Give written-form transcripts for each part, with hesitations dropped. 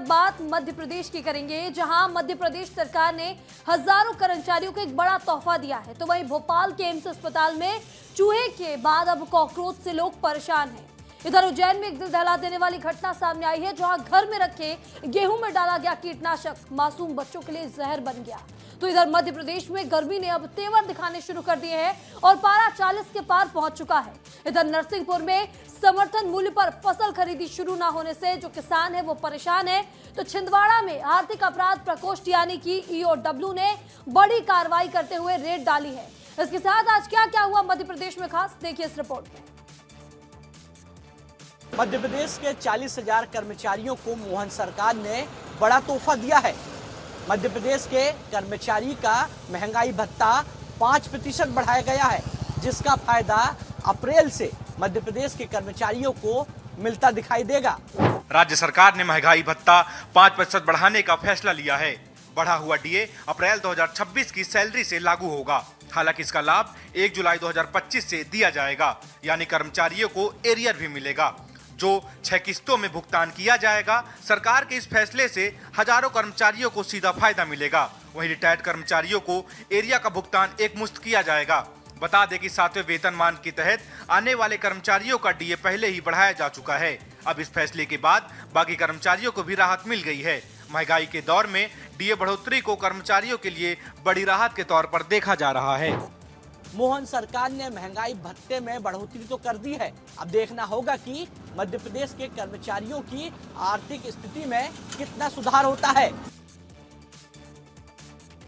बात मध्य प्रदेश की करेंगे, जहां मध्य प्रदेश सरकार ने हजारों कर्मचारियों को एक बड़ा तोहफा दिया है। तो वहीं भोपाल के एम्स अस्पताल में चूहे के बाद अब कॉकरोच से लोग परेशान हैं। इधर उज्जैन में एक दिल दहला देने वाली घटना सामने आई है, जहां घर में रखे गेहूं में डाला गया कीटनाशक मासूम बच्चों के लिए जहर बन गया। तो इधर मध्य प्रदेश में गर्मी ने अब तेवर दिखाने शुरू कर दिए हैं और पारा 40 के पार पहुंच चुका है। इधर नरसिंहपुर में समर्थन मूल्य पर फसल खरीदी शुरू न होने से जो किसान है वो परेशान है। तो छिंदवाड़ा में आर्थिक अपराध प्रकोष्ठ यानी कि ईओडब्ल्यू ने बड़ी कार्रवाई करते हुए रेड डाली है। इसके साथ आज क्या क्या हुआ मध्य प्रदेश में, खास देखिए इस रिपोर्ट में। मध्य प्रदेश के 40,000 कर्मचारियों को मोहन सरकार ने बड़ा तोहफा दिया है। मध्य प्रदेश के कर्मचारी का महंगाई भत्ता 5% बढ़ाया गया है, जिसका फायदा अप्रैल से मध्य प्रदेश के कर्मचारियों को मिलता दिखाई देगा। राज्य सरकार ने महंगाई भत्ता 5% बढ़ाने का फैसला लिया है। बढ़ा हुआ डीए अप्रैल 2026 की सैलरी से लागू होगा। हालांकि इसका लाभ 1 जुलाई 2025 से दिया जाएगा, यानी कर्मचारियों को एरियर भी मिलेगा, जो 6 किस्तों में भुगतान किया जाएगा। सरकार के इस फैसले से हजारों कर्मचारियों को सीधा फायदा मिलेगा। वहीं रिटायर्ड कर्मचारियों को एरिया का भुगतान एकमुश्त किया जाएगा। बता दें कि 7वें वेतनमान के तहत आने वाले कर्मचारियों का डीए पहले ही बढ़ाया जा चुका है। अब इस फैसले के बाद बाकी कर्मचारियों को भी राहत मिल गई है। महंगाई के दौर में डीए बढ़ोतरी को कर्मचारियों के लिए बड़ी राहत के तौर पर देखा जा रहा है। मोहन सरकार ने महंगाई भत्ते में बढ़ोतरी तो कर दी है। अब देखना होगा कि मध्य प्रदेश के कर्मचारियों की आर्थिक स्थिति में कितना सुधार होता है।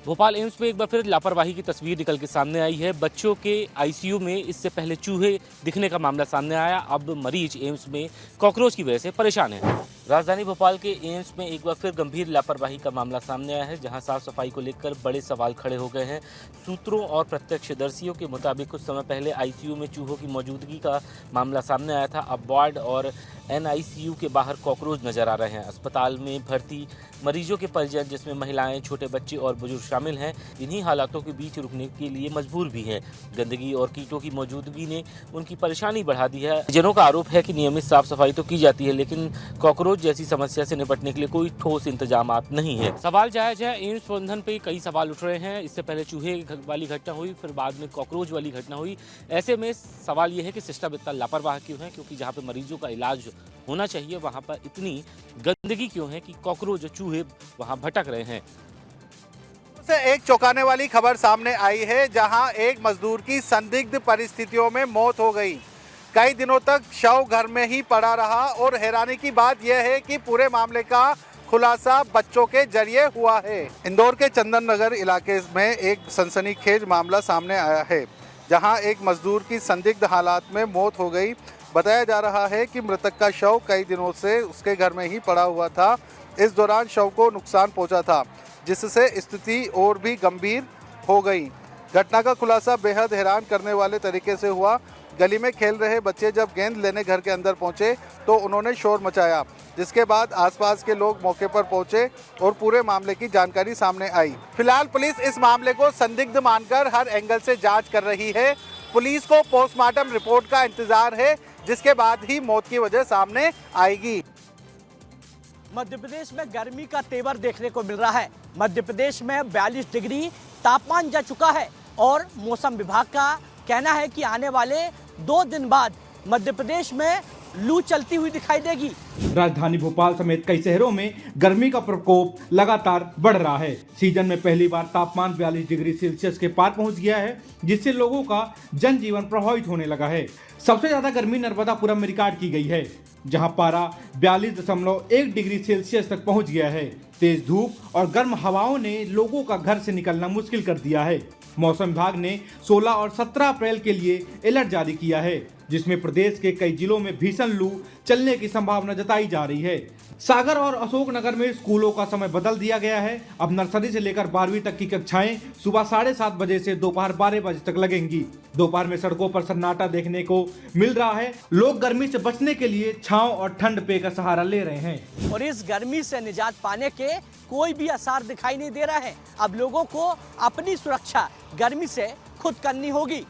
भोपाल एम्स में एक बार फिर लापरवाही की तस्वीर निकल के सामने आई है। बच्चों के आईसीयू में इससे पहले चूहे दिखने का मामला सामने आया। अब मरीज एम्स में कॉकरोच की वजह से परेशान है। राजधानी भोपाल के एम्स में एक बार फिर गंभीर लापरवाही का मामला सामने आया है, जहां साफ सफाई को लेकर बड़े सवाल खड़े हो गए हैं। सूत्रों और प्रत्यक्षदर्शियों के मुताबिक कुछ समय पहले आईसीयू में चूहों की मौजूदगी का मामला सामने आया था। अब वार्ड और एनआईसीयू के बाहर कॉकरोच नजर आ रहे हैं। अस्पताल में भर्ती मरीजों के परिजन, जिसमें महिलाएं, छोटे बच्चे और बुजुर्ग शामिल हैं, इन्हीं हालातों के बीच रुकने के लिए मजबूर भी हैं। गंदगी और कीटों की मौजूदगी ने उनकी परेशानी बढ़ा दी है। परिजनों का आरोप है कि नियमित साफ सफाई तो की जाती है, लेकिन कॉकरोच जैसी समस्या से निपटने के लिए कोई ठोस इंतजाम नहीं है। सवाल जायज है। एम्स प्रबंधन पे कई सवाल उठ रहे हैं। इससे पहले चूहे वाली घटना हुई, फिर बाद में कॉकरोच वाली घटना हुई। ऐसे में सवाल यह है कि सिस्टम इतना लापरवाह क्यों है, क्योंकि जहाँ पे मरीजों का इलाज होना चाहिए वहाँ पर इतनी गंदगी क्यों है कि कॉकरोच चूहे वहाँ भटक रहे हैं। से एक चौंकाने वाली खबर सामने आई है, जहां एक मजदूर की संदिग्ध परिस्थितियों में मौत हो गई। कई दिनों तक शव घर में ही पड़ा रहा और हैरानी की बात यह है कि पूरे मामले का खुलासा बच्चों के जरिए हुआ है। इंदौर के चंदन नगर इलाके में एक सनसनीखेज मामला सामने आया है, जहां एक मजदूर की संदिग्ध हालात में मौत हो गई। बताया जा रहा है कि मृतक का शव कई दिनों से उसके घर में ही पड़ा हुआ था। इस दौरान शव को नुकसान पहुंचा था, जिससे स्थिति और भी गंभीर हो गई। घटना का खुलासा बेहद हैरान करने वाले तरीके से हुआ। गली में खेल रहे बच्चे जब गेंद लेने घर के अंदर पहुंचे तो उन्होंने शोर मचाया, जिसके बाद आसपास के लोग मौके पर पहुंचे और पूरे मामले की जानकारी सामने आई। फिलहाल पुलिस इस मामले को संदिग्ध मानकर हर एंगल से जांच कर रही है। पुलिस को पोस्टमार्टम रिपोर्ट का इंतजार है, जिसके बाद ही मौत की वजह सामने आएगी। मध्य प्रदेश में गर्मी का तेवर देखने को मिल रहा है। मध्य प्रदेश में 42 डिग्री तापमान जा चुका है और मौसम विभाग का कहना है कि आने वाले 2 दिन बाद मध्य प्रदेश में लू चलती हुई दिखाई देगी। राजधानी भोपाल समेत कई शहरों में गर्मी का प्रकोप लगातार बढ़ रहा है। सीजन में पहली बार तापमान 42 डिग्री सेल्सियस के पार पहुंच गया है, जिससे लोगों का जनजीवन प्रभावित होने लगा है। सबसे ज्यादा गर्मी नर्मदापुरम में रिकॉर्ड की गई है, जहां पारा 42.1 डिग्री सेल्सियस तक पहुंच गया है। तेज धूप और गर्म हवाओं ने लोगों का घर से निकलना मुश्किल कर दिया है। मौसम विभाग ने 16 और 17 अप्रैल के लिए अलर्ट जारी किया है, जिसमें प्रदेश के कई जिलों में भीषण लू चलने की संभावना जताई जा रही है। सागर और अशोकनगर में स्कूलों का समय बदल दिया गया है। अब नर्सरी से लेकर 12वीं तक की कक्षाएं सुबह 7:30 बजे से दोपहर 12 बजे तक लगेंगी। दोपहर में सड़कों पर सन्नाटा देखने को मिल रहा है। लोग गर्मी से बचने के लिए छांव और ठंड पेय का सहारा ले रहे हैं और इस गर्मी से निजात पाने के कोई भी आसार दिखाई नहीं दे रहा है। अब लोगों को अपनी सुरक्षा गर्मी से खुद करनी होगी।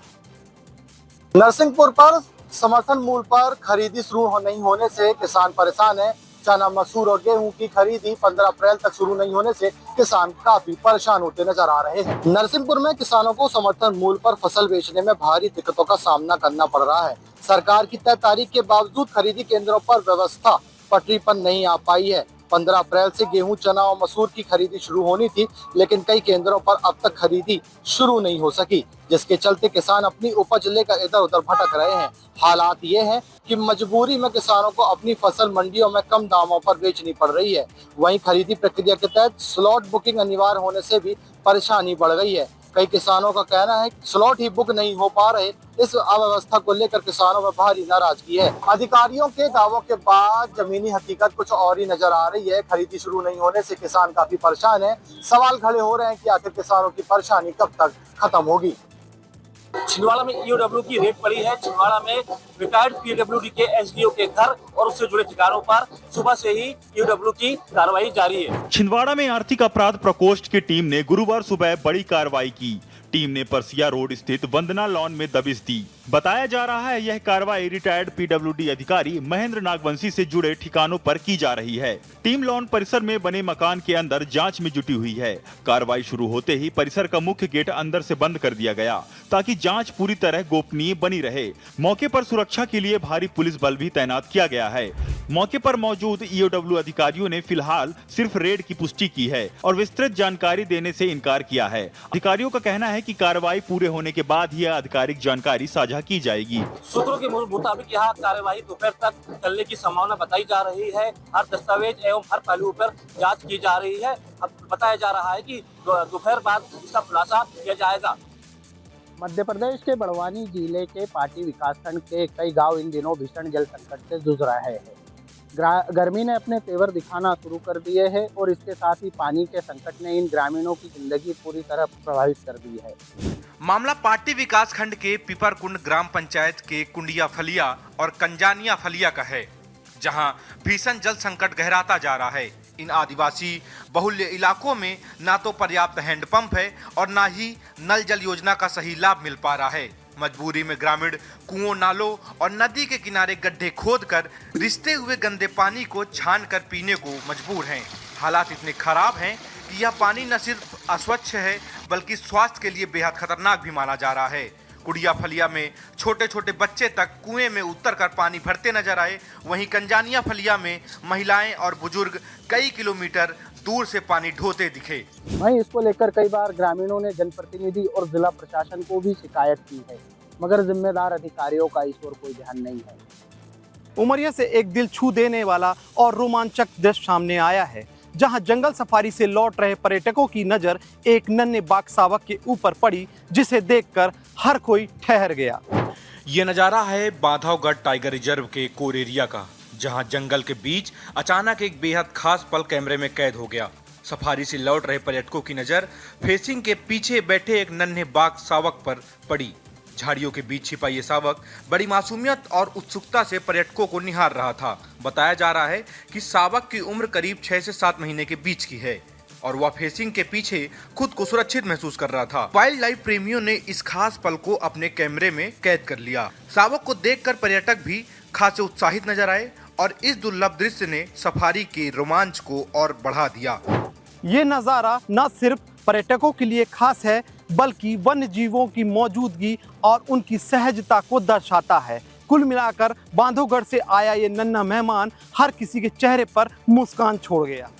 नरसिंहपुर पर समर्थन मूल्य पर खरीदी शुरू नहीं होने से किसान परेशान है। चना, मसूर और गेहूं की खरीदी 15 अप्रैल तक शुरू नहीं होने से किसान काफी परेशान होते नजर आ रहे हैं। नरसिंहपुर में किसानों को समर्थन मूल्य पर फसल बेचने में भारी दिक्कतों का सामना करना पड़ रहा है। सरकार की तय तारीख के बावजूद खरीदी केंद्रों पर व्यवस्था पटरी पर नहीं आ पाई है। 15 अप्रैल से गेहूं, चना और मसूर की खरीदी शुरू होनी थी, लेकिन कई केंद्रों पर अब तक खरीदी शुरू नहीं हो सकी, जिसके चलते किसान अपनी उपज लेकर इधर उधर भटक रहे हैं। हालात ये हैं कि मजबूरी में किसानों को अपनी फसल मंडियों में कम दामों पर बेचनी पड़ रही है। वहीं खरीदी प्रक्रिया के तहत स्लॉट बुकिंग अनिवार्य होने से भी परेशानी बढ़ गई है। कई किसानों का कहना है कि स्लॉट ही बुक नहीं हो पा रहे। इस अव्यवस्था को लेकर किसानों में भारी नाराजगी है। अधिकारियों के दावों के बाद जमीनी हकीकत कुछ और ही नजर आ रही है। खरीदी शुरू नहीं होने से किसान काफी परेशान है। सवाल खड़े हो रहे हैं कि आखिर किसानों की परेशानी कब तक खत्म होगी। छिंदवाड़ा में ईओडब्ल्यू की रेड पड़ी है। छिंदवाड़ा में रिटायर्ड पीडब्ल्यूडी के एसडीओ के घर और उससे जुड़े ठिकानों पर सुबह से ही ईओडब्ल्यू की कार्रवाई जारी है। छिंदवाड़ा में आर्थिक अपराध प्रकोष्ठ की टीम ने गुरुवार सुबह बड़ी कार्रवाई की। टीम ने परसिया रोड स्थित वंदना लॉन में दबिश दी। बताया जा रहा है यह कार्रवाई रिटायर्ड पीडब्ल्यूडी अधिकारी महेंद्र नागवंशी से जुड़े ठिकानों पर की जा रही है। टीम लॉन परिसर में बने मकान के अंदर जांच में जुटी हुई है। कार्रवाई शुरू होते ही परिसर का मुख्य गेट अंदर से बंद कर दिया गया ताकि जांच पूरी तरह गोपनीय बनी रहे। मौके पर सुरक्षा के लिए भारी पुलिस बल भी तैनात किया गया है। मौके पर मौजूद ईओडब्ल्यू अधिकारियों ने फिलहाल सिर्फ रेड की पुष्टि की है और विस्तृत जानकारी देने से इनकार किया है। अधिकारियों का कहना है कि कार्रवाई पूरे होने के बाद ही आधिकारिक जानकारी साझा की जाएगी। सूत्रों के मुताबिक यहाँ कार्रवाई दोपहर तक चलने की संभावना बताई जा रही है। हर दस्तावेज एवं हर पहलू पर जांच की जा रही है। अब बताया जा रहा है कि दोपहर बाद इसका खुलासा किया जाएगा। मध्य प्रदेश के बड़वानी जिले के पाटी विकासखंड के कई गांव इन दिनों भीषण जल संकट से जूझ रहे हैं। गर्मी ने अपने तेवर दिखाना शुरू कर दिए हैं और इसके साथ ही पानी के संकट ने इन ग्रामीणों की जिंदगी पूरी तरह प्रभावित कर दी है। मामला पाटी विकास खंड के पिपरकुंड ग्राम पंचायत के कुंडिया फलिया और कंजानिया फलिया का है, जहां भीषण जल संकट गहराता जा रहा है। इन आदिवासी बहुल्य इलाकों में ना तो पर्याप्त हैंडपंप है और ना ही नल जल योजना का सही लाभ मिल पा रहा है। मजबूरी में ग्रामीण कुओं, नालों और नदी के किनारे गड्ढे खोदकर रिसते हुए गंदे पानी को छान कर पीने को मजबूर हैं। हालात इतने खराब हैं कि यह पानी न सिर्फ अस्वच्छ है बल्कि स्वास्थ्य के लिए बेहद खतरनाक भी माना जा रहा है। कुड़िया फलिया में छोटे छोटे बच्चे तक कुएं में उतरकर पानी भरते नजर आए। वहीं कंजानिया फलिया में महिलाएं और बुजुर्ग कई किलोमीटर दूर से पानी ढोते दिखे। वहीं इसको लेकर कई बार ग्रामीणों ने जनप्रतिनिधि और जिला प्रशासन को भी शिकायत की है, मगर जिम्मेदार अधिकारियों का इस ओर कोई ध्यान नहीं है। उमरिया से एक दिल छू देने वाला और रोमांचक दृश्य सामने आया है, जहां जंगल सफारी से लौट रहे पर्यटकों की नजर एक नन्हे बाघ शावक के ऊपर पड़ी, जिसे देखकर हर कोई ठहर गया। ये नज़ारा है बांधवगढ़ टाइगर रिजर्व के कोर एरिया का, जहां जंगल के बीच अचानक एक बेहद खास पल कैमरे में कैद हो गया। सफारी से लौट रहे पर्यटकों की नज़र फेसिंग के पीछे बैठे एक नन्हे बाघ शावक पर पड़ी। झाड़ियों के बीच छिपा ये शावक बड़ी मासूमियत और उत्सुकता से पर्यटकों को निहार रहा था। बताया जा रहा है कि शावक की उम्र करीब 6 से 7 महीने के बीच की है और वह फेसिंग के पीछे खुद को सुरक्षित महसूस कर रहा था। वाइल्ड लाइफ प्रेमियों ने इस खास पल को अपने कैमरे में कैद कर लिया। शावक को देखकर पर्यटक भी खासे उत्साहित नजर आए और इस दुर्लभ दृश्य ने सफारी के रोमांच को और बढ़ा दिया। ये नज़ारा न सिर्फ पर्यटकों के लिए खास है, बल्कि वन्य जीवों की मौजूदगी और उनकी सहजता को दर्शाता है। कुल मिलाकर बांधवगढ़ से आया ये नन्हा मेहमान हर किसी के चेहरे पर मुस्कान छोड़ गया।